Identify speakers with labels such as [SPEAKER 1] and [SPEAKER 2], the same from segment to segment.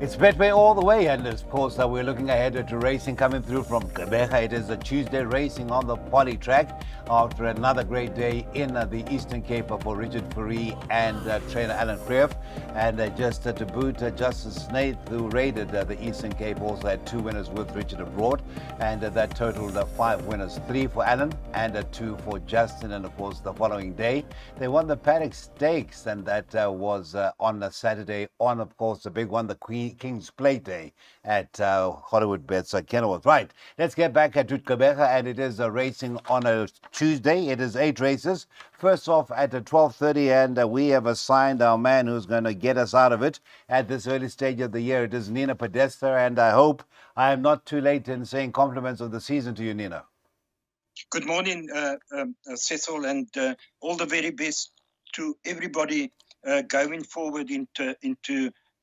[SPEAKER 1] It's Betway all the way, and of course we're looking ahead to racing coming through from Gqeberha. It is a Tuesday racing on the poly track after another great day in the Eastern Cape for Richard Fourie and trainer Alan Creef. And just to boot, Justice Snaith, who raided the Eastern Cape, also had 2 winners with Richard abroad, and that totaled 5 winners, 3 for Alan and 2 for Justin. And of course the following day they won the Paddock Stakes, and that was on a Saturday on, of course, the big one, the King's Plate Day at Hollywood Bets Kenilworth. Right, let's get back at Gqeberha, and it is racing on a Tuesday. It is 8 races. First off at 12:30, and we have assigned our man who's going to get us out of it at this early stage of the year. It is Nina Podesta, and I hope I am not too late in saying compliments of the season to you, Nina.
[SPEAKER 2] Good morning, Cecil, and all the very best to everybody going forward into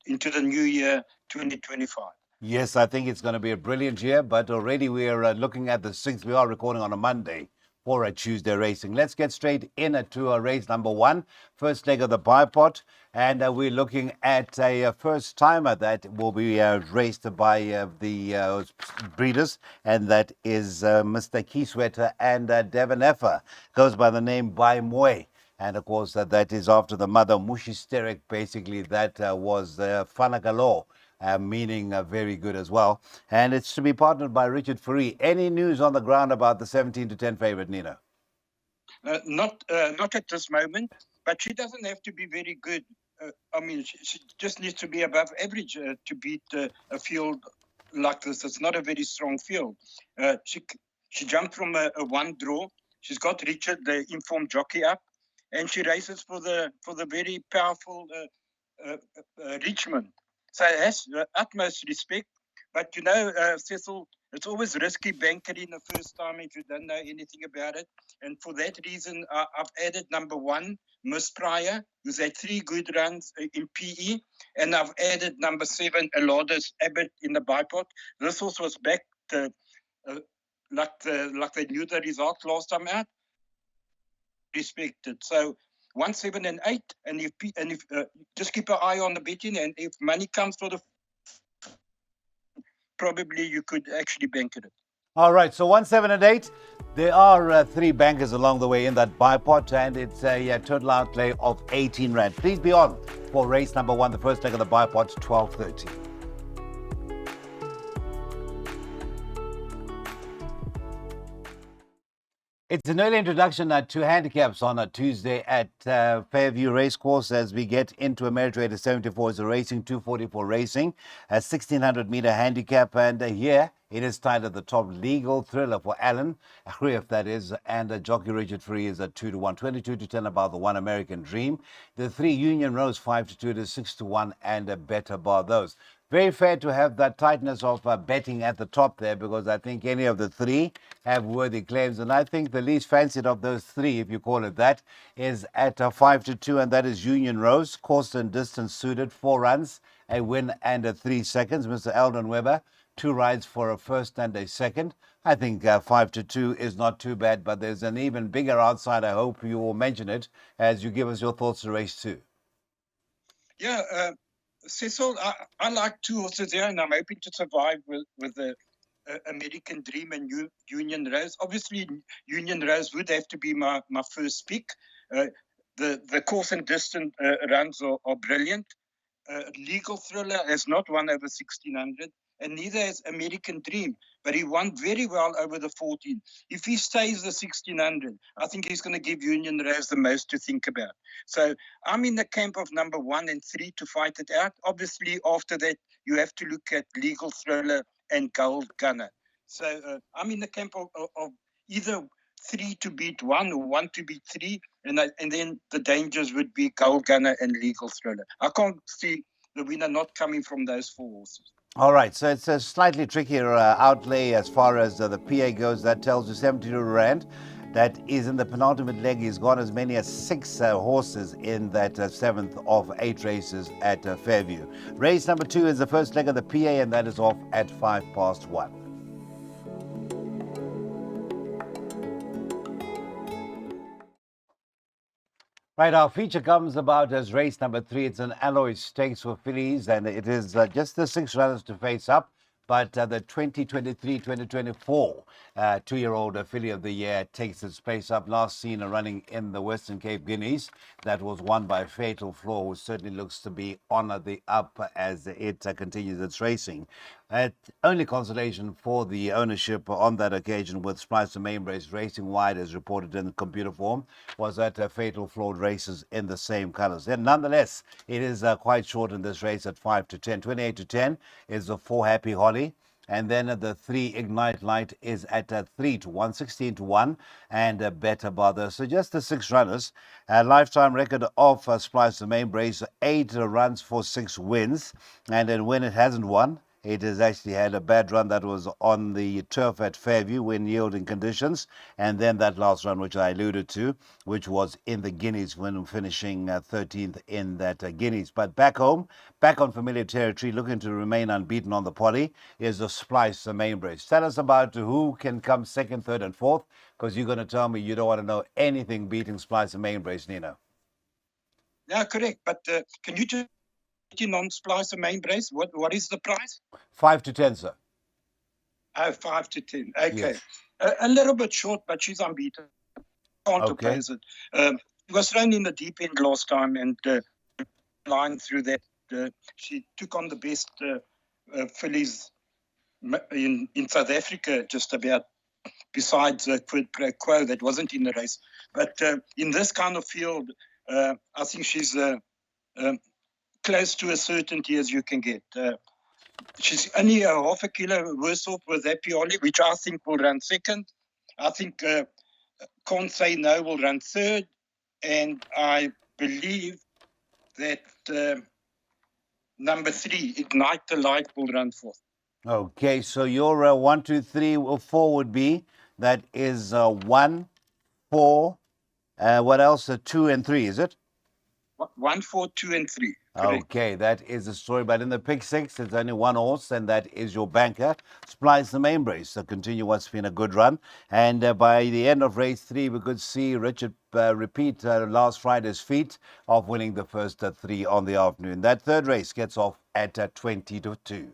[SPEAKER 2] the new year 2025.
[SPEAKER 1] Yes, I think it's going to be a brilliant year, but already we are looking at the 6th. We are recording on a Monday for a Tuesday racing. Let's get straight into race number 1, first leg of the bipod, and we're looking at a first timer that will be raced by the breeders, and that is Mr. Kieswetter and Devon Effer, goes by the name By Moy. And of course, that is after the mother, Mushisterek, basically, that was Fanagalo, meaning very good as well. And it's to be partnered by Richard Fourie. Any news on the ground about the 17-10 favorite, Nina?
[SPEAKER 2] Not at this moment, but she doesn't have to be very good. She just needs to be above average to beat a field like this. It's not a very strong field. She jumped from a 1 draw. She's got Richard, the informed jockey, up, and she races for the very powerful Richmond. So it has utmost respect. But Cecil, it's always risky banking the first time if you don't know anything about it. And for that reason, I've added number 1, Miss Pryor, who's had 3 good runs in PE. And I've added number 7, Alodis Abbott, in the bipod. This also was back to, like they knew the result last time out. Respected. So 1, 7, and 8, and if just keep an eye on the betting, and if money comes for the, probably you could actually bank it.
[SPEAKER 1] All right, so 1, 7, and 8. There are 3 bankers along the way in that bipod, and it's a total outlay of 18 rand. Please be on for race number 1, the first leg of the bipod, 12:30. It's an early introduction to handicaps on a Tuesday at Fairview Racecourse as we get into a merit rate of 74 is a racing, 244 racing, a 1600-meter handicap, and here it is tied at the top. Legal Thriller for Alan Creef, that is, and jockey Richard Fourie is at 2-1, 22-10 about the One American Dream. The 3 Union Rose 5-2, it is 6-1, and a better bar those. Very fair to have that tightness of betting at the top there, because I think any of the 3 have worthy claims. And I think the least fancied of those 3, if you call it that, is at 5-2, and that is Union Rose. Course and distance suited, 4 runs, a win and 3 seconds. Mr. Eldon Webber, 2 rides for a first and a second. I think 5-2 is not too bad, but there's an even bigger outside. I hope you will mention it as you give us your thoughts to race 2.
[SPEAKER 2] Yeah, Cecil, I like 2 horses here, and I'm hoping to survive with the American Dream and Union Rose. Obviously, Union Rose would have to be my first pick. The course and distance runs are brilliant. Legal Thriller has not won over 1600, and neither has American Dream, but he won very well over the 14. If he stays the 1600, I think he's going to give Union Rose the most to think about. So I'm in the camp of number 1 and 3 to fight it out. Obviously, after that, you have to look at Legal Thriller and Gold Gunner. So I'm in the camp of either 3 to beat 1 or 1 to beat 3, and then the dangers would be Gold Gunner and Legal Thriller. I can't see the winner not coming from those 4 horses.
[SPEAKER 1] All right, so it's a slightly trickier outlay as far as the PA goes. That tells you 72 rand. That is in the penultimate leg. He's got as many as 6 horses in that 7th of 8 races at Fairview. Race number 2 is the first leg of the PA, and that is off at 1:05. Right, our feature comes about as race number 3. It's an alloy stakes for fillies, and it is just the 6 runners to face up. But the 2023-2024 two-year-old filly of the year takes its place up. Last seen running in the Western Cape Guineas. That was won by Fatal Flaw, who certainly looks to be on the up as it continues its racing. Only consolation for the ownership on that occasion with Splice and Mainbrace racing wide as reported in computer form was that Fatal Flaw races in the same colours. And nonetheless, it is quite short in this race at 5 to 10. 28 to 10 is the 4 Happy Holly. And then the 3 Ignite Light is at 3 to 1, 16 to 1, and Better Bother. So just the 6 runners. Lifetime record of Splice the Mainbrace, 8 runs for 6 wins. And then when it hasn't won, it has actually had a bad run that was on the turf at Fairview when yielding conditions. And then that last run, which I alluded to, which was in the Guineas when finishing 13th in that Guineas. But back home, back on familiar territory, looking to remain unbeaten on the potty, is the Splice the Mainbrace. Tell us about who can come second, third, and fourth, because you're going to tell me you don't want to know anything beating Splice the Mainbrace, Nino.
[SPEAKER 2] Yeah, correct. But can you just on Splice and Mainbrace? What is the price?
[SPEAKER 1] 5 to 10, sir.
[SPEAKER 2] Oh, 5 to 10. Okay.
[SPEAKER 1] Yes.
[SPEAKER 2] A little bit short, but she's unbeaten. Can't oppose it. She was thrown in the deep end last time and line through that. She took on the best fillies in South Africa, just about, besides Quid Pro Quo that wasn't in the race. But in this kind of field, I think she's close to a certainty as you can get. She's only a half a kilo worse off with Happy Holly, which I think will run second. I think Can't Say No will run third. And I believe that number 3, Ignite the Light, will run fourth.
[SPEAKER 1] Okay, so your 1, 2, 3, or 4 would be, that is 1, 4, what else? 2 and 3, is it?
[SPEAKER 2] 1, 4, 2, and 3. Correct.
[SPEAKER 1] Okay, that is the story. But in the pick 6, it's only 1 horse, and that is your banker, Splice the Mainbrace. So continue what's been a good run. And by the end of race 3, we could see Richard repeat last Friday's feat of winning the first 3 on the afternoon. That third race gets off at 20 to 2.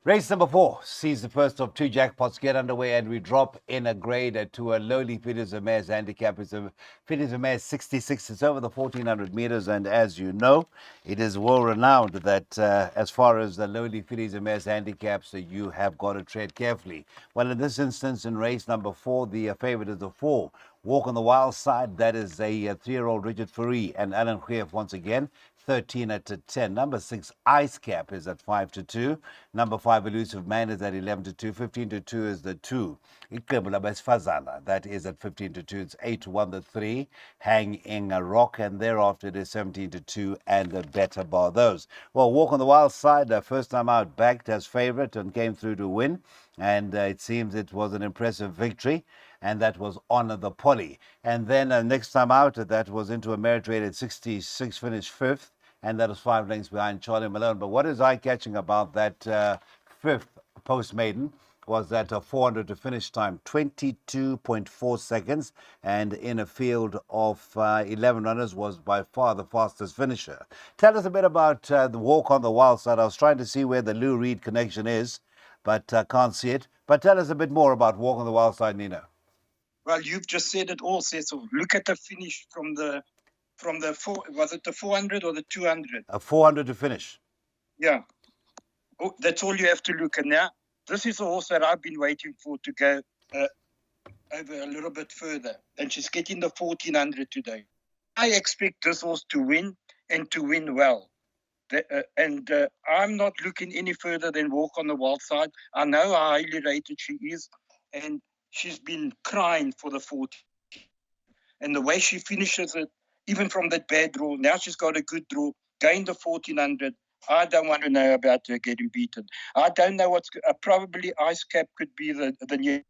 [SPEAKER 1] Race number 4 sees the first of 2 jackpots get underway, and we drop in a grade to a lowly Fillies of Mares handicap. It's a Fillies of Mares 66. It's over the 1400 meters, and as you know, it is well renowned that as far as the lowly Fillies of Mares handicaps, you have got to tread carefully. Well, in this instance, in race number 4, the favorite is the 4. Walk on the Wild Side. That is a 3-year-old Richard Fourie and Alan Geef once again. 13 at 10. Number 6, Ice Cap, is at 5 to 2. Number 5, Elusive Man, is at 11 to 2. 15 to 2 is the 2. Iqebula Besfazana, that is at 15 to 2. It's 8 to 1, the 3. Hang in a Rock, and thereafter it is 17 to 2 and a Better Bar those. Well, Walk on the Wild Side, first time out, backed as favorite and came through to win. And it seems it was an impressive victory. And that was on the poly. And then next time out, that was into a merit rated 66, finished 5th. And that was 5 lengths behind Charlie Malone. But what is eye-catching about that 5th post-maiden was that 400 to finish time, 22.4 seconds. And in a field of 11 runners was by far the fastest finisher. Tell us a bit about the Walk on the Wild Side. I was trying to see where the Lou Reed connection is, but can't see it. But tell us a bit more about Walk on the Wild Side, Nino.
[SPEAKER 2] Well, you've just said it all, Cecil. Look at the finish from the 400 or the 200?
[SPEAKER 1] A 400 to finish.
[SPEAKER 2] Yeah. Oh, that's all you have to look at now. This is a horse that I've been waiting for to go over a little bit further. And she's getting the 1400 today. I expect this horse to win and to win well. I'm not looking any further than Walk on the Wild Side. I know how highly rated she is. And she's been crying for the 40. And the way she finishes it, even from that bad draw, now she's got a good draw, gained the 1400. I don't want to know about her getting beaten. I don't know what's probably Ice Cap could be the new.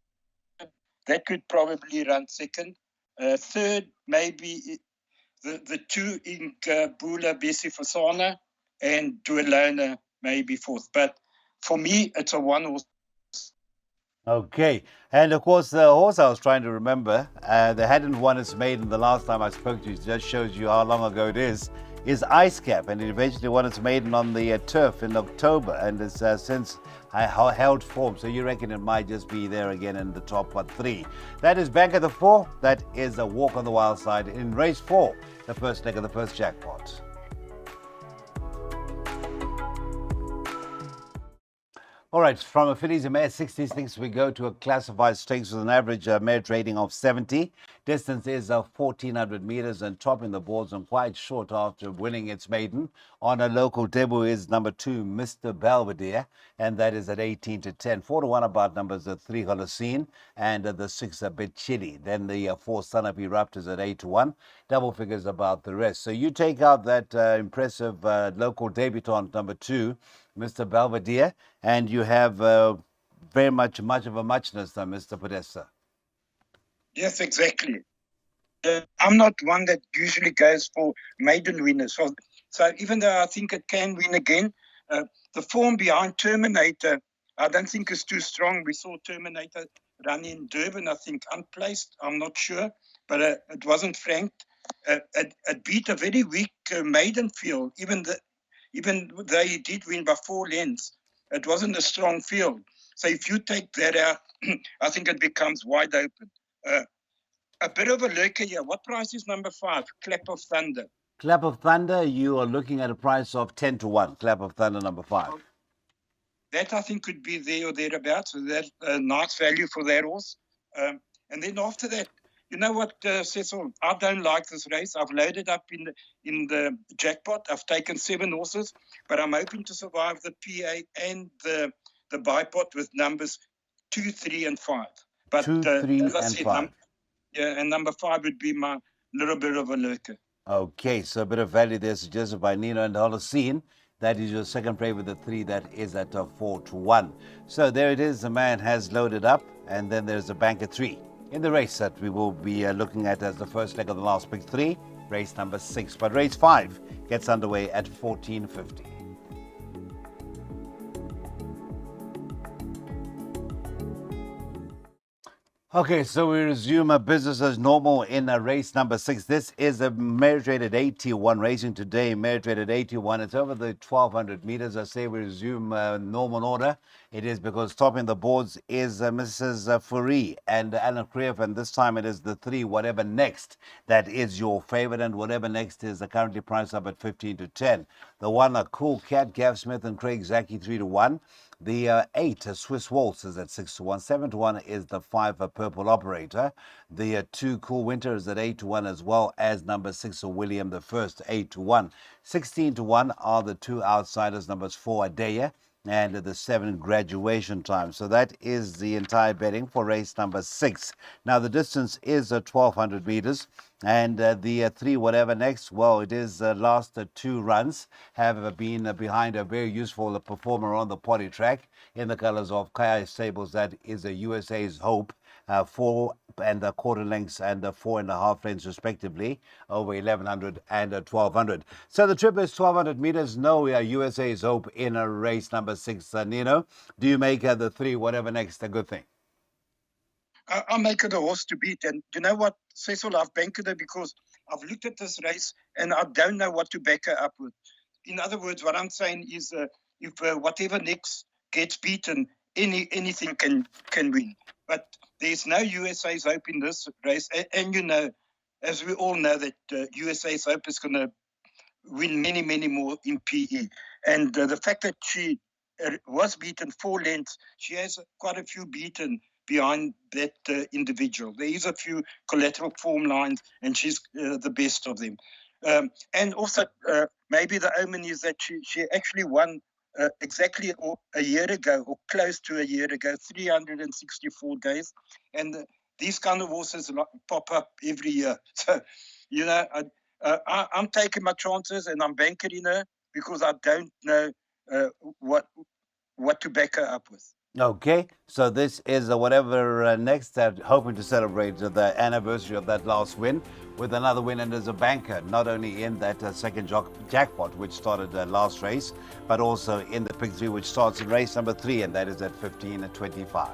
[SPEAKER 2] That could probably run second. Third, maybe the two in Bula, Bessie Fasana, and Duelona maybe fourth. But for me, it's a one horse.
[SPEAKER 1] Okay, and of course, the horse I was trying to remember, they hadn't won its maiden the last time I spoke to you. It just shows you how long ago it is Ice Cap, and it eventually won its maiden on the turf in October, and it's since held form. So you reckon it might just be there again in the top three? That is Bank of the Four. That is a Walk on the Wild Side in race 4, the first leg of the first jackpot. All right, from a fillies and mare 66, we go to a classified stakes with an average mare rating of 70. Distance is 1,400 meters, and topping the boards and quite short after winning its maiden. On a local debut is number 2, Mr. Belvedere, and that is at 18 to 10. 4 to 1 about numbers 3 Holocene and the 6 a bit chilly. Then the 4 Sun Up Eruptors at 8 to 1. Double figures about the rest. So you take out that impressive local debutant number 2, Mr. Belvedere, and you have very much of a muchness, Mr. Podesta.
[SPEAKER 2] Yes, exactly. I'm not one that usually goes for maiden winners. So even though I think it can win again, the form behind Terminator, I don't think is too strong. We saw Terminator run in Durban, I think, unplaced. I'm not sure, but it wasn't franked. It beat a very weak maiden field, even though he did win by 4 lengths. It wasn't a strong field. So if you take that out, I think it becomes wide open. A bit of a lurker here. What price is number 5? Clap of Thunder.
[SPEAKER 1] Clap of Thunder, you are looking at a price of 10 to 1. Clap of Thunder, number 5.
[SPEAKER 2] That I think could be there or thereabouts. So that's a nice value for that horse. And then after that, you know what, Cecil? I don't like this race. I've loaded up in the jackpot. I've taken 7 horses, but I'm hoping to survive the PA and the bipot with numbers 2, 3, and 5. But
[SPEAKER 1] 2, 3,
[SPEAKER 2] as I
[SPEAKER 1] and
[SPEAKER 2] said,
[SPEAKER 1] 5.
[SPEAKER 2] Yeah, and number 5 would be my little bit of a lurker.
[SPEAKER 1] Okay, so a bit of value there suggested by Nino and Holocene. That is your second favorite, the 3 that is at 4 to 1. So there it is. The man has loaded up, and then there's a bank of 3 in the race that we will be looking at as the first leg of the last pick 3, race number 6. But race 5 gets underway at 14:50. Okay, so we resume our business as normal in race number 6. This is a merit rated 81 racing today. Merit rated 81. It's over the 1,200 meters. I say we resume normal order. It is because topping the boards is Mrs. Fourie and Alan Creef, and this time it is the 3, whatever next. That is your favorite, and whatever next is currently priced up at 15 to 10. The 1, a Cool Cat, Gav Smith and Craig Zaki 3 to 1. The 8, Swiss Waltz, is at 6 to 1. 7 to 1 is the 5, Purple Operator. The 2, Cool Winter, is at 8 to 1, as well as number 6, William the First, 8 to 1. 16 to 1 are the 2 outsiders, numbers 4, Adea, and the 7, Graduation Time. So that is the entire betting for race number 6. Now the distance is 1,200 meters, and the 3, whatever next, well, it is last 2 runs have been behind a very useful performer on the potty track in the colors of Kaya Stables. That is a USA's Hope. 4 and a quarter lengths and 4.5 lengths respectively, over 1,100 and 1,200. So the trip is 1,200 meters. No USA's Hope in a race number 6. Nino, do you make the 3, whatever next, a good thing?
[SPEAKER 2] I'll make it a horse to beat. And you know what, Cecil, I've banked it because I've looked at this race and I don't know what to back her up with. In other words, what I'm saying is if whatever next gets beaten, anything can win. But there's no USA's Hope in this race. And you know, as we all know, that USA's Hope is going to win many more in PE. And the fact that she was beaten 4 lengths, she has quite a few beaten behind that individual. There is a few collateral form lines, and she's the best of them. And also, maybe the omen is that she actually won exactly a year ago, or close to a year ago, 364 days. And these kind of horses pop up every year. So, you know, I'm taking my chances and I'm banking in her because I don't know what to back her up with.
[SPEAKER 1] Okay, so this is whatever next, hoping to celebrate the anniversary of that last win with another win and as a banker, not only in that second jackpot, which started last race, but also in the pick three, which starts in race number 3, and that is at 15 and 25.